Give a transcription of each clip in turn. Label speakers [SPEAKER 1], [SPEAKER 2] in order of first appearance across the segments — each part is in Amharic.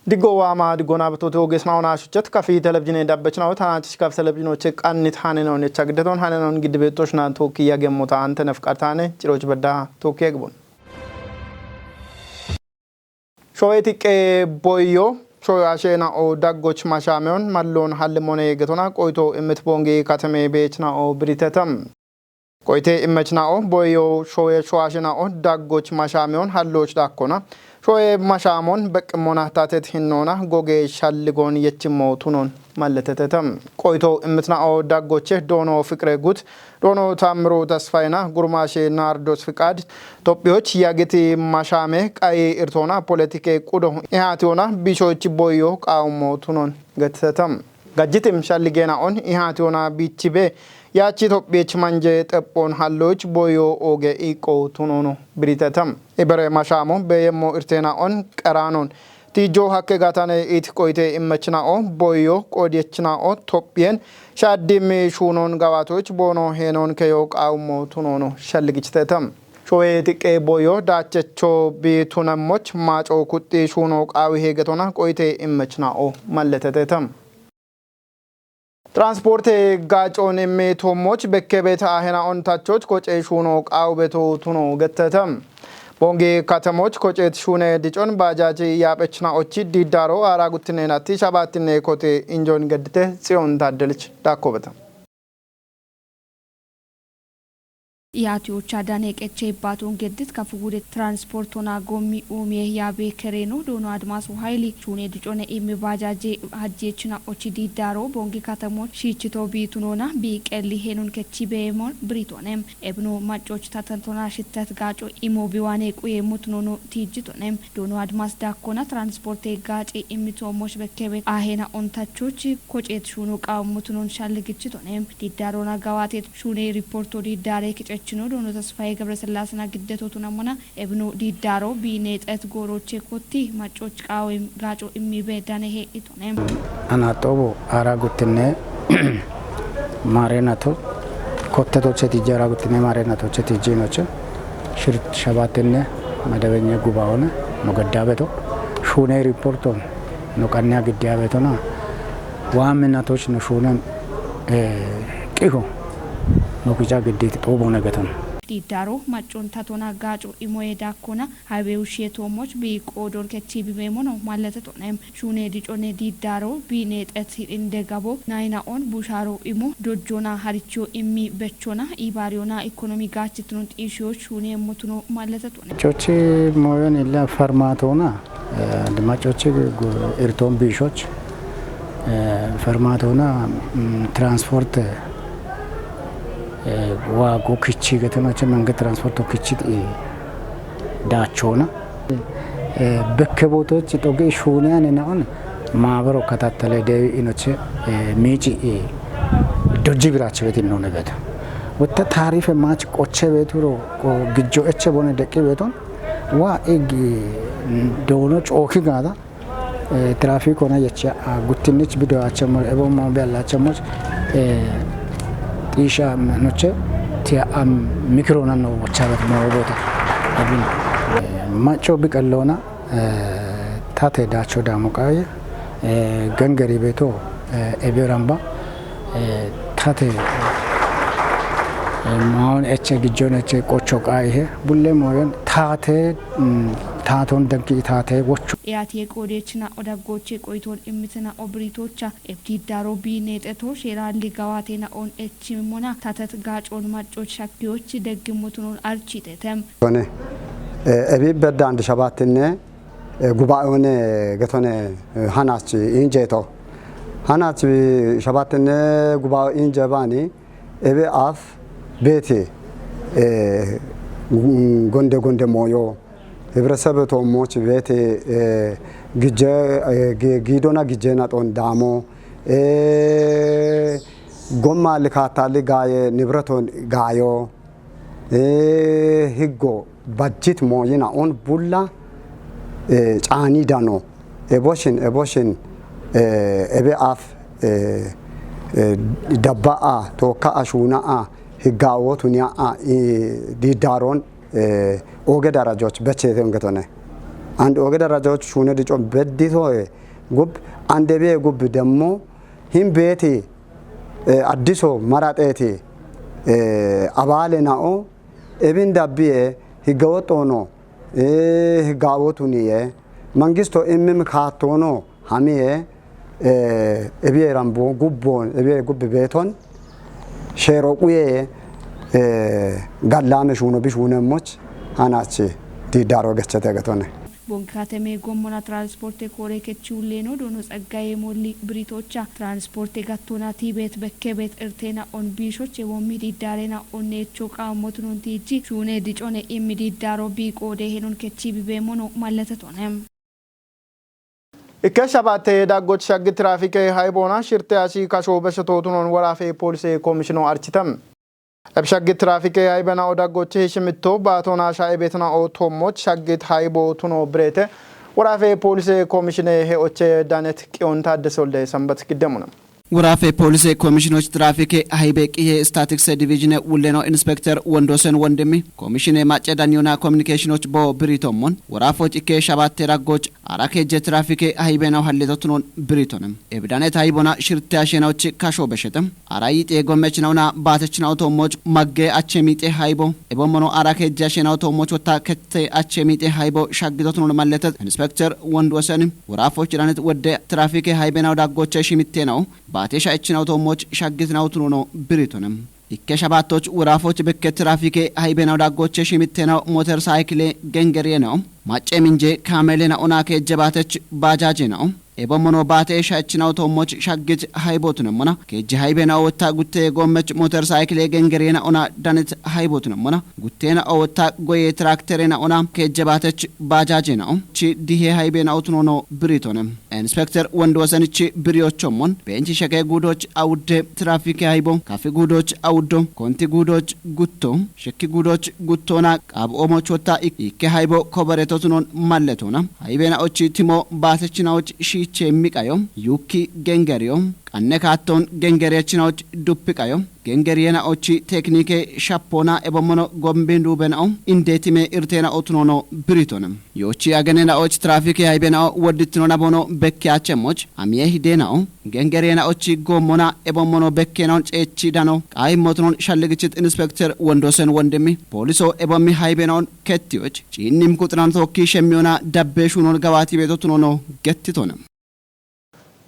[SPEAKER 1] Deco wama digona batoto gesnauna shuchet kafi televizhiino dabbachna tanachis kaf televizhiino cheqannit Haanoo ne chagdeton Haanoo gidbetosh na toki yagemota ante nafqartane ciroch badda toki yagbon shoetike boyo shoyashena o daggoch mashameon mallon halmone getona qoyto emetbonge katame bechna o britetam qoyte imechna o boyo shoyashena o daggoch mashameon halloch dakkona shoye mashamon beqmona tatet hinona goge shalligon yechimotunon malletetetam qoyto emetna o daggoche dono fikre gut dono tamro tasfayna gurmashe nardos fikad topioch yageti mashame qay irtona politike qudo ihationa bishoch boyo qawmotunon gattetam gajjitim shalligena on ihationa bichibe yachi topich manje tepon halloch boyo oge iko tunono britetam ibere mashamo beyemo irtena on qaranon tijo hakke gatane it qoyte imechna o boyo qodiyechna o topien shaddime shunon gawatoch bono henon keyo qawmo tunono shalligichtetam shoye tiqe boyo dachecho bitunamoch macho kutti shuno qawi hegetona qoyte imechna o malletetetam Transporte gaachon emmetomoch bekkebeta ahena on tachoch koche shuno qawbeto tuno gettetam bonge katamoch kochet shune dichon bajaji yapechna ochi didaro aragutinenati shabatine kote injon gaddite tsiyon tadelch dakobetam
[SPEAKER 2] ያቲዎች አዳነቀቼ ባቶን ገድት ከፍጉደ ትራንስፖርቶና ጎሚ ኡሜ ያቤ ከሬኖ ዶኖ አድማሱ ኃይሊ ሹኔ ድጮነ ኢሚ ባጃጄ ሀጄችና ኦቺ ዲዳሮ ቦንጊ ከተሞች ሺችቶ ቢቱኖና ቢቀሊ ሄኑን ከቺቤሞን ብሪቶኔም ኤብኖ ማጮች ታተንቶና ሽተት ጋጮ ኢሞ ቢዋኔ ቁዬ ሙትኖኖ ቲጅቶኔም ዶኖ አድማስ ዳኮና ትራንስፖርቴ ጋጬ ኢሚቶሞች በከቤ አሄና ኦንታቾች ኮጬት ሹኑ ቃው ሙትኖን ሻልግችቶኔም ዲዳሮና ጋዋቴት ሹኔ ሪፖርቶ ዲዳሬ ችኖ ዶኖ ተስፋዬ ገብረስላስና ግደቶቱና ሞና ኤብኖ ዲዳሮ ቢኔጠት ጎሮቼ ኮቲ ማጮች ቃወም ጋጮ ኢሚበዳነ ሄ ኢቶኔም
[SPEAKER 3] አናጦቦ አራጉትነ ማሬናቶ ኮተቶች ቲጃራ ጉትነ ማሬናቶች ቲጂኖች ሽርት ሸባትነ መደበኛ ጉባውነ ሞገዳበቶ ሹኔ ሪፖርቶን ኖቃኛ ግዲያበቶና ዋምናቶች ነሹነ ቂሆ ኖኩጃ ግዴት ጦቦ ነገተን
[SPEAKER 2] ዲዳሮ ማጮን ታቶና ጋጮ ኢሞኤዳ ኮና ሃይዌው ሼቶሞች ቢቆዶን ከቺቢቤሞኖ ማለተቶኔም ሹኔ ዲጮኔ ዲዳሮ ቢኔጠት እንደጋቦ ናይና ኦን ቡሻሮ ኢሞ ዶጆና ሀሪቾ ኢሚ በቾና ኢባሪዮና ኢኮኖሚ ጋችትኑን ጢሺዎች ሹኔ ሞቱኖ ማለተቶኔ
[SPEAKER 3] ቾቺ ሞዮን ኢላ ፈርማቶና ድማጮች ኢርቶን ቢሾች ፈርማቶና ትራንስፖርት ዋጎ ክቺ ገተኖች መንገድ ትራንስፖርት ክቺ ዳቾና በከቦቶች ጦጌ ሹኒያን ነውን ማብሮ ከታተለ ደኢኖች ሚጪ ዶጂ ብራች ቤት ነው ነገደ ወተ ታሪፍ ማች ቆቸ ቤቱሮ ግጆ እቸ ቦነ ደቂ ቤቶን ዋ ኤግ ዶኖ ጮኪ ጋዳ ትራፊክ ሆነ የቻ ጉትንች ቢዶአቸው ኤቦ ማቢያላቸሞች ኢሻ ነች ቲአም ሚክሮና ነው ወቻበት ማውቦታ አብን ማጮ ቢቀለውና ታተዳቸው ዳሞቃየ ገንገሪ ቤቶ ኤቢራምባ ታተ ማውን እቸ ግጆነች ቆቾቃየ ቡሌ ሞየን ታቶን ደንቂ ታተ ወቹ
[SPEAKER 2] ያቲ ቆዴችና ኦዳጎቼ ቆይቶን ኢምትና ኦብሪቶቻ ኤፍዲዳሮ ቢኔጠቶ ሼራሊ ጋዋቴና ኦን ኤችሞና ታተት ጋጮን ማጮች ሻኪዎች ደግሙቱን አርቺቴተም
[SPEAKER 4] ሆነ እቢ በዳ አንድ ሸባትነ ጉባኤውን ገቶነ ሃናች ኢንጄቶ ሃናች ሸባትነ ጉባኤ ኢንጀባኒ እቢ አፍ ቤቴ ጎንደ ሞዮ ህብረተሰብ ቶሞች ቤት ግጀ ጊዶና ግጀና ጦን ዳሞ ጎማ ልካታል ጋየ ንብረቶን ጋዮ ህጎ ባጀት ሞይና ኦን ቡላ ጫኒ ዳኖ ኤቦሽን ኤቤአፍ ደባአ ቶካ አሹናአ ህጋዎቱኒያ ዲዳሮን ኦገ ዳራጆች በቼተን ገቶነ አንድ ወገ ደረጃዎች ሹነ ድጮ በዲቶ ጉብ አንድ ቤ ጉብ ደሞ ሂም ቤቴ አዲሶ መራጤቴ አባለናኦ ኤብን ዳቢዬ ህገወጥ ሆኖ ህጋወቱኒዬ መንግስቶ እምም ካቶኖ ሀሚዬ ኤብዬ ራምቦ ጉቦን ኤብዬ ጉብ ቤቶን ሼሮቁዬ ጋላመ ሹኖ ቢሹነሞች አናች ዲዳሮ ገቸተ ገቶነ
[SPEAKER 2] ቦንካተሜ ጎሞና ትራንስፖርት ኮሬ ከቹሌኖ ዶኖ ጸጋዬ ሞሊ ብሪቶቻ ትራንስፖርት ጋቶና ቲቤት በከቤት እርቴና ኦን ቢሾች የቦሚ ዲዳሬና ኦኔቾ ቃሞቱን ቲጂ ሹኔ ዲጮኔ ኢሚዲዳሮ ቢቆዴ ሄኑን ከቺ ቢቤሞኖ ማለተቶነም
[SPEAKER 1] ኢከሻባቴ ዳጎች ሸግ ትራፊክ ሃይቦና ሽርቲያሲ ካሾ በሸቶቱን ወራፌ ፖሊስ ኮሚሽኑ አርችተም أبشق ترافيك هاي بنا وداقوتش هشمتو باتونا شايبتنا أو توموت شقت هايبو تونو بريته ورافي بوليس كوميشنه هيوتش دانت كيون تادسول دي سنبت قدمونا
[SPEAKER 5] ورافي بوليس كوميشنوش ترافيك هايبك إيه ستاتيك تلفزيون ولينو إنسبكتر وندوسن وندمي كوميشنه ماتش دانيونا كوميونيكيشنوش بو بريتومون ورافوش إكي شابات تراغوش አራኬ ጀትራፊክ ሃይቤናው ሀለቶቱን ብሪቶንም ኤብዳኔት ሃይቦና ሽርታሽናውች ካሾ በሸተም አራይጤ ጎመችናውና ባተችናው ቶሞች ማገ አቸሚጤ ሃይቦ ኤቦሞኖ አራኬ ጃሽናው ቶሞች ወታ ከተ አቸሚጤ ሃይቦ ሻግቶቱን ማለተት ኢንስፔክተር ወንድወሰን ወራፎች ዳነት ወደ ትራፊክ ሃይቤናው ዳጎቸ ሽሚቴ ነው ባቴሻችናው ቶሞች ሻግትናውቱን ነው ብሪቶንም ኢከሻባቶች ወራፎች በከ ትራፊክ ሃይቤናው ዳጎቸ ሽሚቴ ነው ሞተር ሳይክል ገንገሬ ነው ማጨ ሚንጄ ካሜሌና ኦናከ ጀባተች ባጃጅ ነው ኤቦሞኖ ባቴ ሻችናው ቶሞች ሻግት ሃይቦቱንምና ከጂ ሃይቤና ወታ ጉቴ ጎመች ሞተር ሳይክል ገንገሬና ኦና ዳነት ሃይቦቱንምና ጉቴና ወታ ጎዬ ትራክተሬና ኦና ከጀባተች ባጃጅ ነው ቺ ዲሄ ሃይቤና አውቶኖ ብሪቶንም ኢንስፔክተር ወንድወሰንቺ ብሪዮቾሞን በእንቺ ሸከ ጉዶች አውደ ትራፊክ ሃይቦ ካፊ ጉዶች አውዶ ኮንቲ ጉዶች ጉቶ ሸኪ ጉዶች ጉቶና ቃብኦሞች ወታ ኢከ ሃይቦ ኮበሬቶቱኖን ማለቶና ሃይቤና ኦቺ ቲሞ ባተችናዎች ቼሚቃዮም ዩኪ ገንገሪዮም ቀነካቶን ገንገሪያችናዎች ዱፕቃዮም ገንገሪያና ኦቺ ቴክኒኬ ሻፖና ኤቦሞኖ ጎምቤንዱ በናው ኢንዴቲሜ ኢርቴና ኦትኖኖ ብሪቶንም ዮቺ ያገነና ኦች ትራፊክ ሃይቤና ወድትኖና ቦኖ በኪያቸሞች አሚየ ሂዴናው ገንገሪያና ኦቺ ጎሞና ኤቦሞኖ በከናውን ጨቺ ዳኖ ቃይ ሞትኖን ሻለግችት ኢንስፔክተር ወንዶሰን ወንድሚ ፖሊሶ ኤቦሚ ሃይቤናውን ከቲዎች ጪኒም ቁጥራን ተወኪ ሸሚዮና ዳቤሹኖን ገባቲ ቤቶትኖኖ ገትቶንም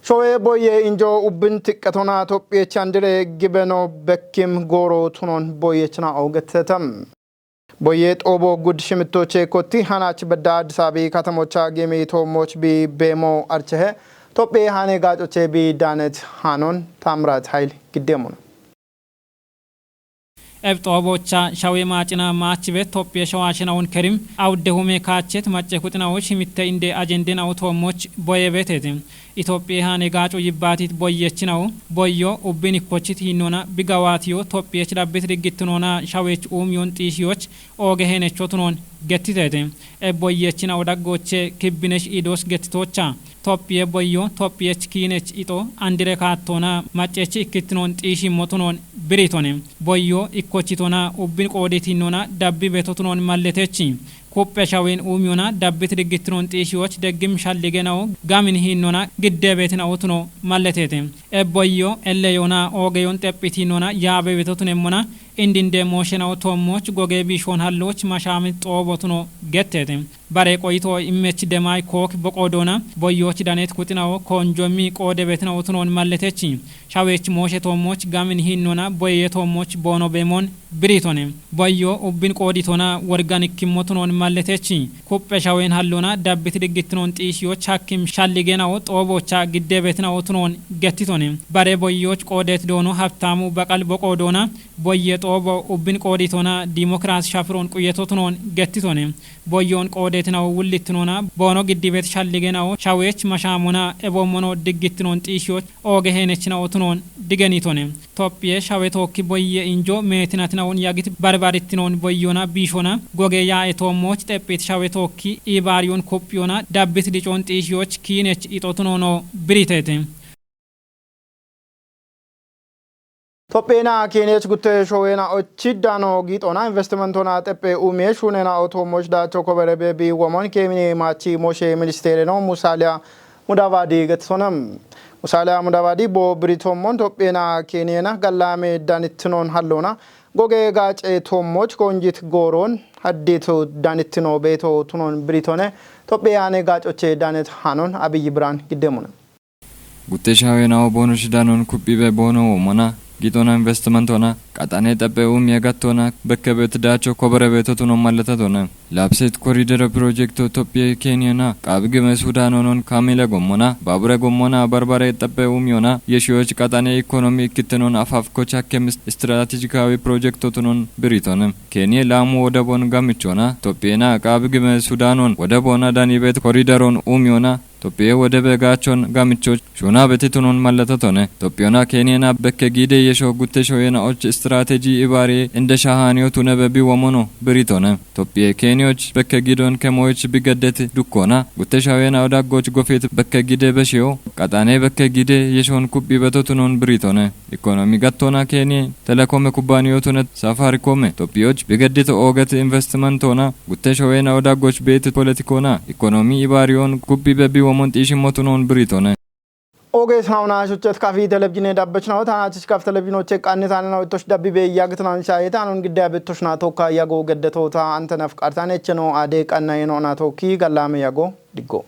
[SPEAKER 1] ሾዌ ቦዬ እንጆ ኡብን ትቀቶና ኢትዮጵያ ቻንድሬ ግበኖ በኪም ጎሮ ቱኖን ቦዬችና አውገተተም ቦዬ ጦቦ ጉድ ሽምቶቼ ኮቲ ሃናች በዳ አዲስ አበባ ከተሞቻ ጌሜ ቶሞች ቢ ቤሞ አርቸሄ ኢትዮጵያ ሃኔ ጋጮቼ ቢ ዳነት ሃኖን ታምራት ኃይል ግደሙና
[SPEAKER 6] ኤብጦቦቻ ሻዌ ማጭና ማችበት ኢትዮጵያ ሸዋሽናውን ከሪም አውደሁሜ ካቸት ማጨኩጥናዎች ሚተ እንደ አጀንደናው ቶሞች ቦየቤቴት ኢትዮጵያ ሃኔ ጋጮ ይባቲት ቦየችናው ቦዮ ኡብን ኢኮችት ሂኖና ቢጋዋቲዮ ኢትዮጵያ ችላበት ድግትኖና ሻዌች ኡሚዮን ጢሽዮች ኦገሄነቾትኖን ገትቴት ቦየችናው ዳጎቼ ክብነሽ ኢዶስ ገትቶቻ ኢትዮጵያ ቦዮ ኢትዮጵያ ኪነች ኢጦ አንድሬ ካቶና ማጨች ኢክትኖን ጢሽ ሞቶኖን ብሪቶኔ ቦዮ ኢኮችቶና ኡብን ቆዴቲኖና ዳቢ ቤቶትኖን ማለቴች ኮペシャዌን ኡሚዮና ዳብት ድግትኖን ጤሺዎች ደግም ሻልገናው ጋምን ሂኖና ግደቤትን አውትኖ ማለቴቴ ኤቦዮ ኤለዮና ኦገዮን ጠጲቲኖና ያበቤቶቱን ሞና ኢንዲንደ ሞሽናው ቶሞች ጎገቢ ሾን ሃሎች ማሻም ጦቦቱኖ ገተቴ ባሬ ቆይቶ ኢሜች ደማይ ኮክ በቆዶና ቦዮች ዳኔት ኩጥናው ኮንጆሚ ቆደቤትን አውትኖን ማለቴች ሻዌች ሞሽ ቶሞች ጋምን ሂኖና ቦየ ቶሞች ቦኖ ቤሞን ብሪቶኔ ቦዮ ኡብን ቆዲቶና ወርጋኒክ ኪሞቱኖን ማለቴች ኮペシャዌን ሃሎና ዳብት ድግትኖን ጢሺዎች ሐኪም ሻልገናው ጦቦቻ ግደቤትን አውትኖን ገትቶኔ ባሬ ቦዮች ቆዴት ዶኖ ሀብታሙ በቀል በቆዶና ቦየ ጦቦ ኡብን ቆዲቶና ዲሞክራሲ ሻፍሮን ቁየቶትኖን ገትቶኔ ቦዮን ቆዴትናው ውልትኖና ቦኖ ግድቤት ሻልገናው ሻዌች ማሻሙና ኤቦሞኖ ድግትኖን ጢሺዎች ኦገሄነችናው ትኖን ድገኒቶኔ ኢትዮጵያ ሻዌቶኪ ቦየ ኢንጆ ሜትናትናውን ያግት ባርባሪትኖን ቦዮና ቢሾና ጎገያ ኤቶሞች ጠጴት ሻዌቶኪ ኢባሪዮን ኮፒዮና ዳብት ዲጮን ጢሺዎች ኪነች ኢጦትኖኖ ብሪቴቴ
[SPEAKER 1] Tophena Keeniyach gutte showena ochidano gitona investmentona tepe ume shunena automosh da chokobere bebi woman kemini machi moshe ministere no musalia mudavadi getsonam musalia mudavadi bo britomon Tophena Keniyana gallame danitnon hallona goge gace tomoch konjit goron haddito danitno beto tunon britone Topheyane gacoche danet hanon abiy bran gidemona
[SPEAKER 7] gutte shawena obonush danon kubibe bono mona gitona investment ona qatane tabeum yegatona bekebet dacho koberebeto no maletatona lapset corridor project Ethiopia Kenyana qabgime Sudan onon kamile gomona babure gomona barbare tabeum yona yeshoch qatane economic kitnon afaf kocha chemist strategically project tonon britona Kenya lamu odabon gamichona Ethiopia qabgime Sudan on odabona danibet corridor on yona Ethiopia wodebe gachon gamichoch shona betitunon maletatone Ethiopia Kenyana bekke gide yesho gutte shoyena och strategy ibare inde Haanoo tunebebi womono britona Ethiopia Kenyoch bekke gidon kemoch bigadet dukona gutte shawena odagoch gofet bekke gide beshio qatane bekke gide yeshon kubbi betotunon britona economy gattona Kenya telecom kubaniyotune Safaricom Ethiopiaoch bigadet oget investment ona gutte shawena odagoch bet politikona economy ibarion kubbi bebi womont ishimotunon britona
[SPEAKER 1] Oge sauna shuchet kafi televizhiine dabbachna taanachis kaf televizhiino check annitaana tosh dabbibe yagtnan shaayeta anon gidda betoshna tokka yago geddetota antanaf qartan echeno ade qanna yeno na tokki gallame yago diggo